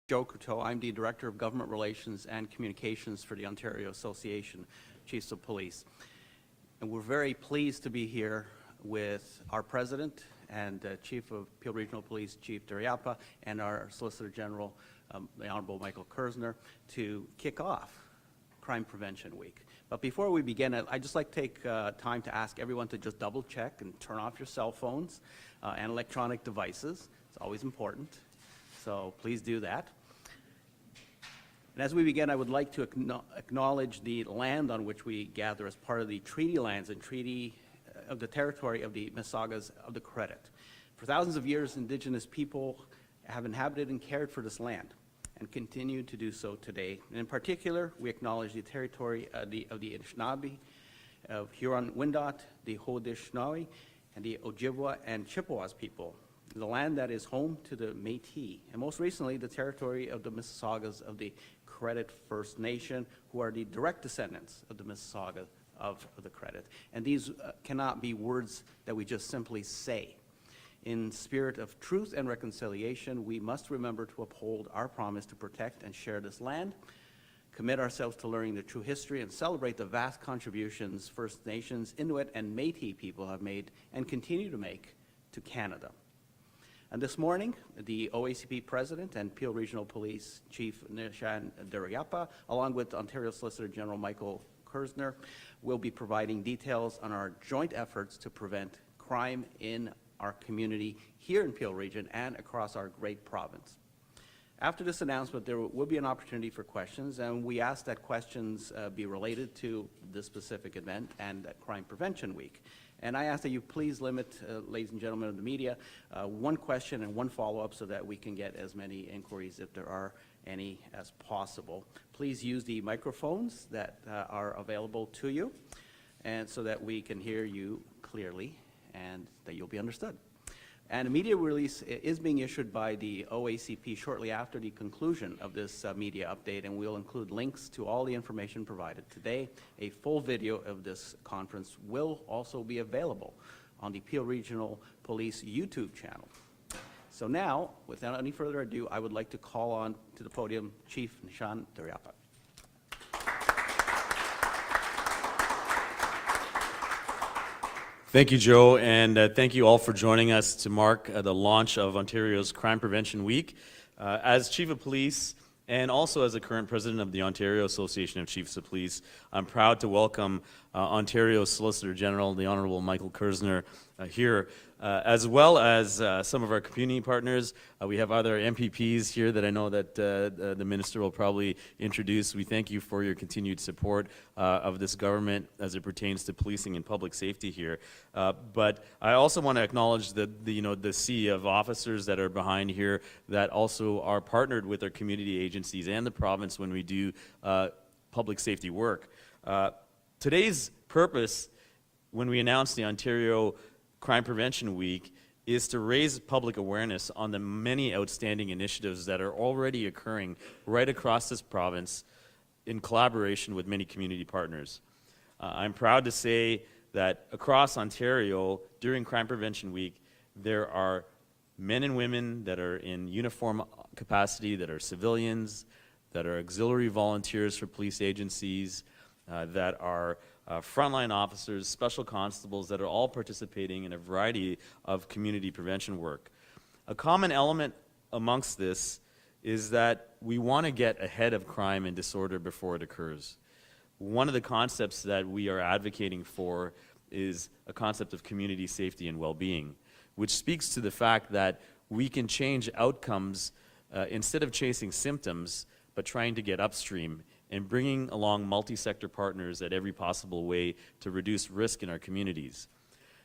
Joe Couteau. I'm the Director of Government Relations and Communications for the Ontario Association of Chiefs of Police. And we're very pleased to be here with our President and Chief of Peel Regional Police, Chief Duraiappah, and our Solicitor General, the Honourable Michael Kerzner, to kick off Crime Prevention Week. But before we begin, I'd just like to take time to ask everyone to just double check and turn off your cell phones and electronic devices. It's always important, so please do that. And as we begin, I would like to acknowledge the land on which we gather as part of the treaty lands and treaty of the territory of the Mississaugas of the Credit. For thousands of years, Indigenous people have inhabited and cared for this land and continue to do so today. And in particular, we acknowledge the territory of the Anishinaabe, of Huron-Wendat, the Haudenosaunee, and the Ojibwa and Chippewas people, the land that is home to the Métis, and most recently, the territory of the Mississaugas of the Credit First Nation, who are the direct descendants of the Mississauga of the Credit. And these cannot be words that we just simply say. In spirit of truth and reconciliation, we must remember to uphold our promise to protect and share this land, commit ourselves to learning the true history, and celebrate the vast contributions First Nations, Inuit, and Métis people have made and continue to make to Canada. And this morning, the OACP President and Peel Regional Police Chief Nishan Duraiappah, along with Ontario Solicitor General Michael Kerzner, will be providing details on our joint efforts to prevent crime in our community here in Peel Region and across our great province. After this announcement, there will be an opportunity for questions, and we ask that questions be related to this specific event and Crime Prevention Week. And I ask that you please limit, ladies and gentlemen of the media, one question and one follow-up so that we can get as many inquiries, if there are any, as possible. Please use the microphones that are available to you, and so that we can hear you clearly and that you'll be understood. And a media release is being issued by the OACP shortly after the conclusion of this media update, and we'll include links to all the information provided today. A full video of this conference will also be available on the Peel Regional Police YouTube channel. So now, without any further ado, I would like to call on to the podium Chief Nishan Duraiappah. Thank you, Joe, and thank you all for joining us to mark the launch of Ontario's Crime Prevention Week. As Chief of Police and also as the current President of the Ontario Association of Chiefs of Police, I'm proud to welcome Ontario Solicitor General, the Honourable Michael Kerzner, here, as well as some of our community partners. We have other MPPs here that I know that the Minister will probably introduce. We thank you for your continued support of this government as it pertains to policing and public safety here. But I also want to acknowledge the sea of officers that are behind here that also are partnered with our community agencies and the province when we do public safety work. Today's purpose, when we announced the Ontario Crime Prevention Week, is to raise public awareness on the many outstanding initiatives that are already occurring right across this province in collaboration with many community partners. I'm proud to say that across Ontario, during Crime Prevention Week, there are men and women that are in uniform capacity, that are civilians, that are auxiliary volunteers for police agencies, that are frontline officers, special constables that are all participating in a variety of community prevention work. A common element amongst this is that we want to get ahead of crime and disorder before it occurs. One of the concepts that we are advocating for is a concept of community safety and well-being, which speaks to the fact that we can change outcomes instead of chasing symptoms, but trying to get upstream and bringing along multi-sector partners at every possible way to reduce risk in our communities.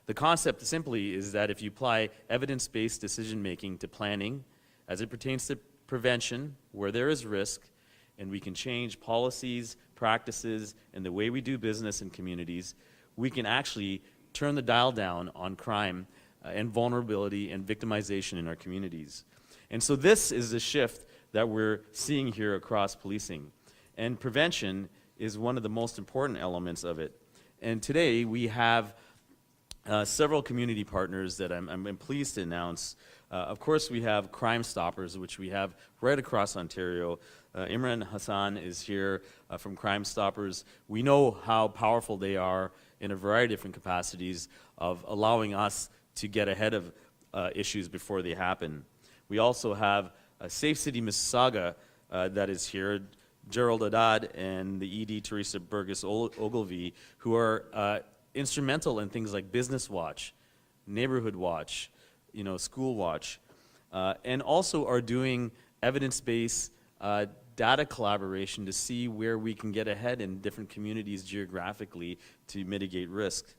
The concept simply is that if you apply evidence-based decision-making to planning as it pertains to prevention where there is risk, and we can change policies, practices, and the way we do business in communities, we can actually turn the dial down on crime and vulnerability and victimization in our communities. And so this is the shift that we're seeing here across policing. And prevention is one of the most important elements of it. And today we have several community partners that I'm pleased to announce. Of course, we have Crime Stoppers, which we have right across Ontario. Imran Hassan is here from Crime Stoppers. We know how powerful they are in a variety of different capacities of allowing us to get ahead of issues before they happen. We also have Safe City Mississauga that is here, Gerald Haddad and the ED Teresa Burgess Ogilvie, who are instrumental in things like Business Watch, Neighborhood Watch, School Watch, and also are doing evidence-based data collaboration to see where we can get ahead in different communities geographically to mitigate risk.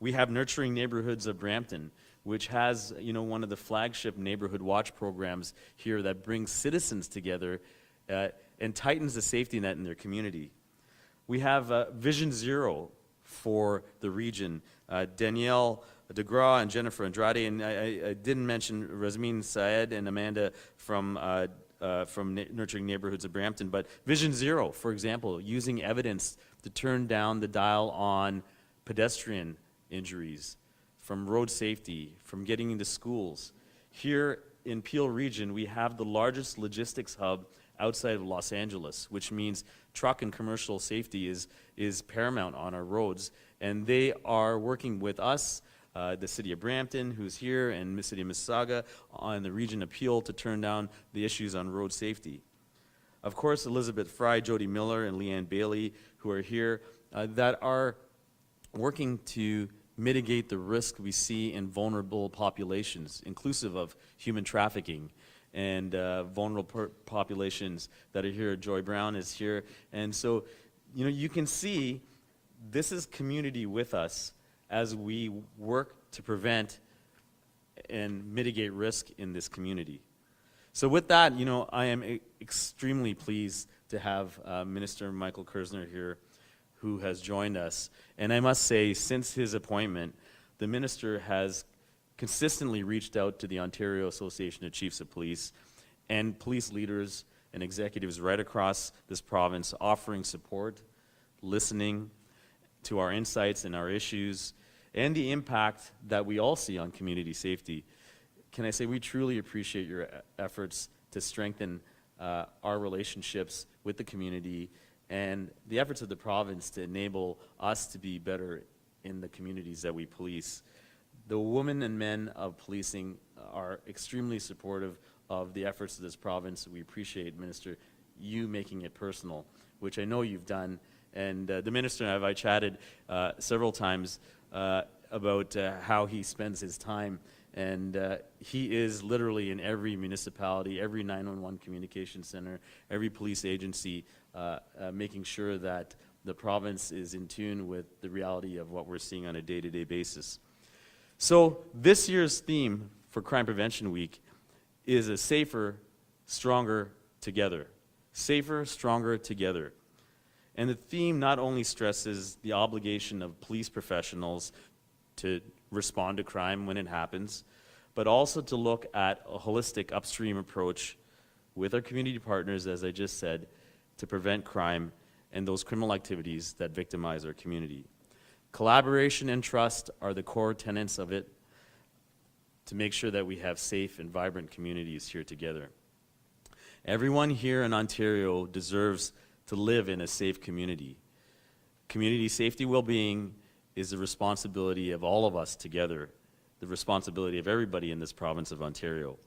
We have Nurturing Neighborhoods of Brampton, which has one of the flagship neighborhood watch programs here that brings citizens together and tightens the safety net in their community. We have Vision Zero for the region. Danielle DeGraw and Jennifer Andrade, and I didn't mention Razmeen Syed and Amanda from Nurturing Neighborhoods of Brampton, but Vision Zero, for example, using evidence to turn down the dial on pedestrian injuries, from road safety, from getting into schools. Here in Peel Region, we have the largest logistics hub outside of Los Angeles, which means truck and commercial safety is paramount on our roads, and they are working with us, the City of Brampton, who's here, and the City of Mississauga on the Region of Peel to turn down the issues on road safety. Of course, Elizabeth Fry, Jody Miller, and Leanne Bailey, who are here, that are working to mitigate the risk we see in vulnerable populations, inclusive of human trafficking and vulnerable populations that are here. Joy Brown is here. And so, you can see this is community with us as we work to prevent and mitigate risk in this community. So with that, I am extremely pleased to have Minister Michael Kerzner here, who has joined us. And I must say, since his appointment, the minister has consistently reached out to the Ontario Association of Chiefs of Police and police leaders and executives right across this province, offering support, listening to our insights and our issues, and the impact that we all see on community safety. Can I say we truly appreciate your efforts to strengthen our relationships with the community and the efforts of the province to enable us to be better in the communities that we police. The women and men of policing are extremely supportive of the efforts of this province. We appreciate, Minister, you making it personal, which I know you've done. And the Minister and I chatted several times about how he spends his time. And he is literally in every municipality, every 911 communication center, every police agency, making sure that the province is in tune with the reality of what we're seeing on a day-to-day basis. So this year's theme for Crime Prevention Week is a safer, stronger together. Safer, stronger together. And the theme not only stresses the obligation of police professionals to respond to crime when it happens, but also to look at a holistic upstream approach with our community partners, as I just said, to prevent crime and those criminal activities that victimize our community. Collaboration and trust are the core tenets of it to make sure that we have safe and vibrant communities here together. Everyone here in Ontario deserves to live in a safe community. Community safety well-being is the responsibility of all of us together, the responsibility of everybody in this province of Ontario.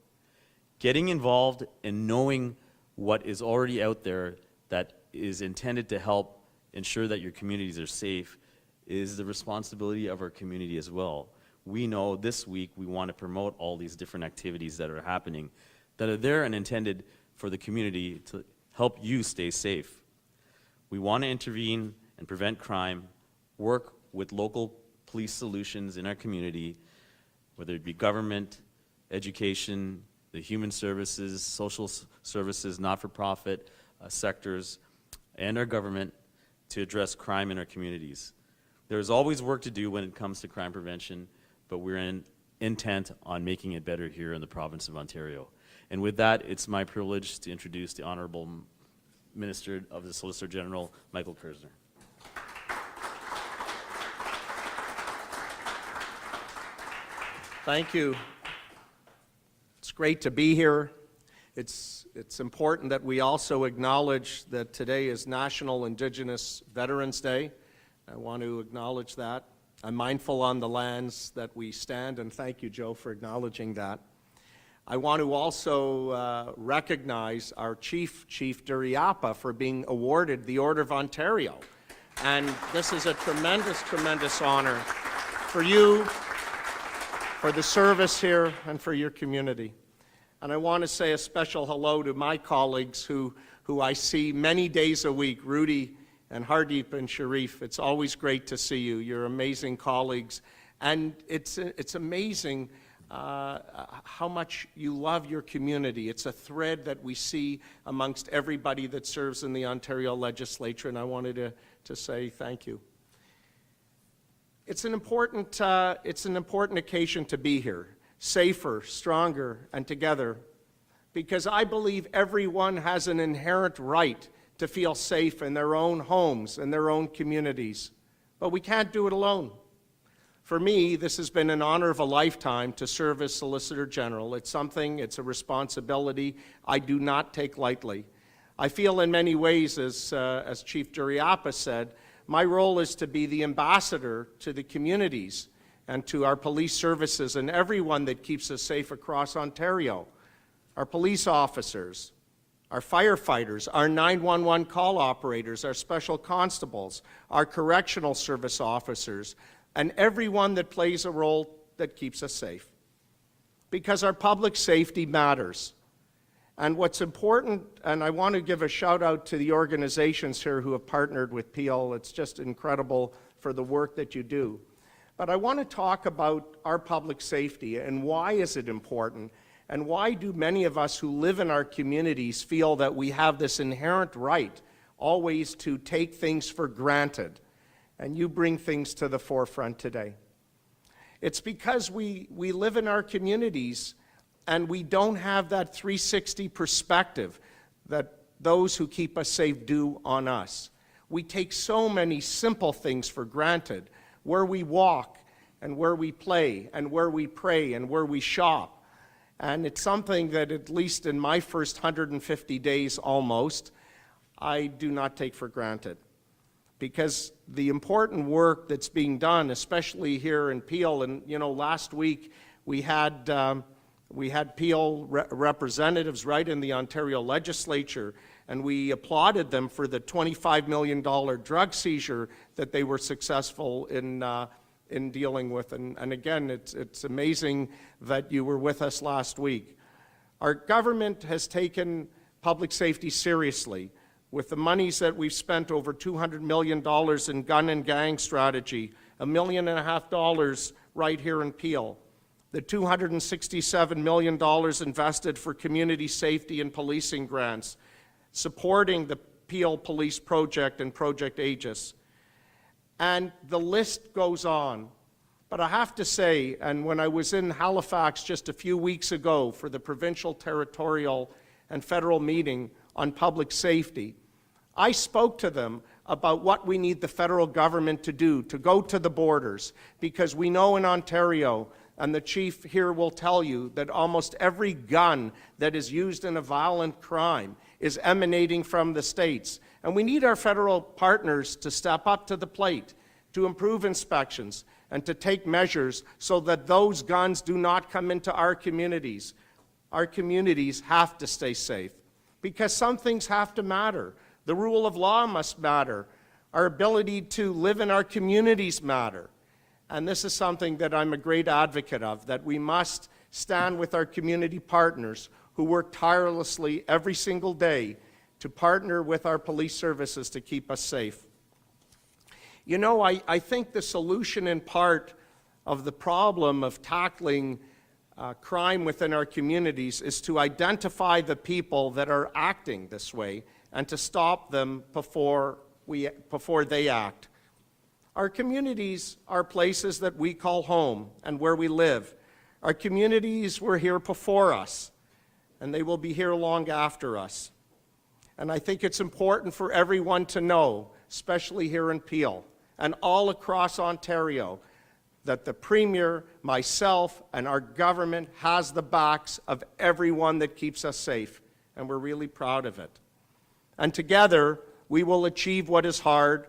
Getting involved and knowing what is already out there that is intended to help ensure that your communities are safe is the responsibility of our community as well. We know this week we want to promote all these different activities that are happening that are there and intended for the community to help you stay safe. We want to intervene and prevent crime, work with local police solutions in our community, whether it be government, education, the human services, social services, not-for-profit sectors, and our government to address crime in our communities. There's always work to do when it comes to crime prevention, but we're intent on making it better here in the province of Ontario. And with that, it's my privilege to introduce the Honourable Minister of the Solicitor General, Michael Kerzner. Thank you. It's great to be here. It's important that we also acknowledge that today is National Indigenous Veterans Day. I want to acknowledge that. I'm mindful on the lands that we stand, and thank you, Joe, for acknowledging that. I want to also recognize our Chief Duraiappah, for being awarded the Order of Ontario. And this is a tremendous, tremendous honor for you, for the service here, and for your community. And I want to say a special hello to my colleagues who I see many days a week, Rudy and Hardeep and Sharif. It's always great to see you. You're amazing colleagues. And it's amazing how much you love your community. It's a thread that we see amongst everybody that serves in the Ontario legislature, and I wanted to say thank you. It's an important occasion to be here, safer, stronger, and together, because I believe everyone has an inherent right to feel safe in their own homes and their own communities. But we can't do it alone. For me, this has been an honor of a lifetime to serve as Solicitor General. It's a responsibility I do not take lightly. I feel in many ways, as Chief Duraiappah said, my role is to be the ambassador to the communities and to our police services and everyone that keeps us safe across Ontario. Our police officers, our firefighters, our 911 call operators, our special constables, our correctional service officers, and everyone that plays a role that keeps us safe. Because our public safety matters. And what's important, and I want to give a shout out to the organizations here who have partnered with Peel. It's just incredible for the work that you do. But I want to talk about our public safety and why is it important, and why do many of us who live in our communities feel that we have this inherent right always to take things for granted. And you bring things to the forefront today. It's because we live in our communities and we don't have that 360 perspective that those who keep us safe do on us. We take so many simple things for granted, where we walk and where we play and where we pray and where we shop. And it's something that, at least in my first 150 days almost, I do not take for granted. Because the important work that's being done, especially here in Peel, and last week we had Peel representatives right in the Ontario legislature, and we applauded them for the $25 million drug seizure that they were successful in dealing with. And again, it's amazing that you were with us last week. Our government has taken public safety seriously. With the monies that we've spent, over $200 million in gun and gang strategy, $1.5 million right here in Peel, the $267 million invested for community safety and policing grants, supporting the Peel Police Project and Project Aegis. And the list goes on. But I have to say, and when I was in Halifax just a few weeks ago for the provincial, territorial, and federal meeting on public safety, I spoke to them about what we need the federal government to do, to go to the borders, because we know in Ontario, and the chief here will tell you, that almost every gun that is used in a violent crime is emanating from the states. And we need our federal partners to step up to the plate, to improve inspections, and to take measures so that those guns do not come into our communities. Our communities have to stay safe, because some things have to matter. The rule of law must matter. Our ability to live in our communities matter. And this is something that I'm a great advocate of, that we must stand with our community partners who work tirelessly every single day to partner with our police services to keep us safe. I think the solution in part of the problem of tackling crime within our communities is to identify the people that are acting this way and to stop them before they act. Our communities are places that we call home and where we live. Our communities were here before us, and they will be here long after us. And I think it's important for everyone to know, especially here in Peel and all across Ontario, that the Premier, myself, and our government has the backs of everyone that keeps us safe, and we're really proud of it. And together, we will achieve what is hard.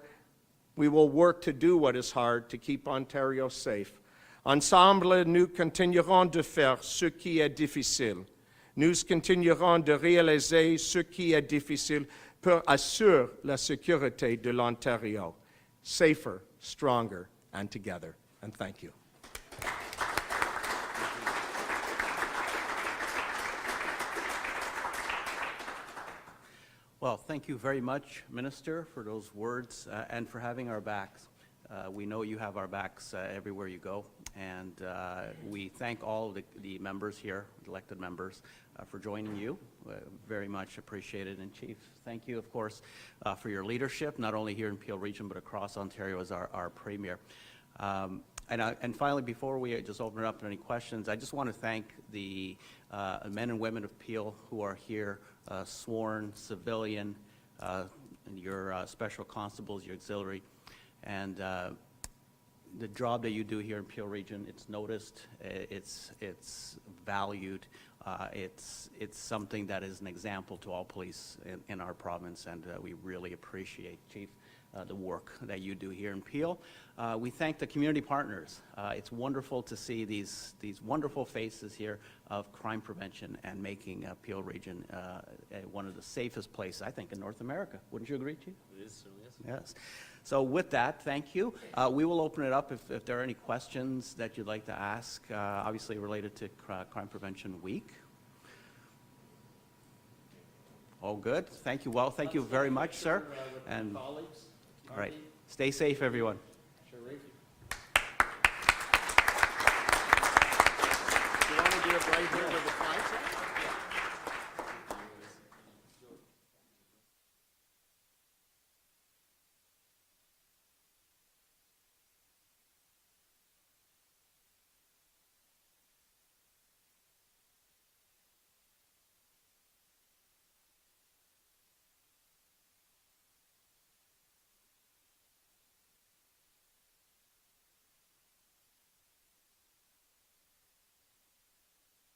We will work to do what is hard to keep Ontario safe. Ensemble, nous continuerons de faire ce qui est difficile. Nous continuerons de réaliser ce qui est difficile pour assurer la sécurité de l'Ontario. Safer, stronger, and together. And thank you. Well, thank you very much, Minister, for those words and for having our backs. We know you have our backs everywhere you go, and we thank all the members here, elected members, for joining you. Very much appreciated. And Chief, thank you, of course, for your leadership, not only here in Peel Region, but across Ontario as our Premier. And finally, before we just open it up to any questions, I just want to thank the men and women of Peel who are here, sworn, civilian, your special constables, your auxiliary, and the job that you do here in Peel Region. It's noticed, it's valued, it's something that is an example to all police in our province, and we really appreciate, Chief, the work that you do here in Peel. We thank the community partners. It's wonderful to see these wonderful faces here of crime prevention and making Peel Region one of the safest places, I think, in North America. Wouldn't you agree, Chief? It is, certainly is. Yes. So with that, thank you. We will open it up if there are any questions that you'd like to ask, obviously related to Crime Prevention Week. All good. Thank you. Well, thank you very much, sir. And colleagues. right. Stay safe, everyone. You want to do it right here with the flags?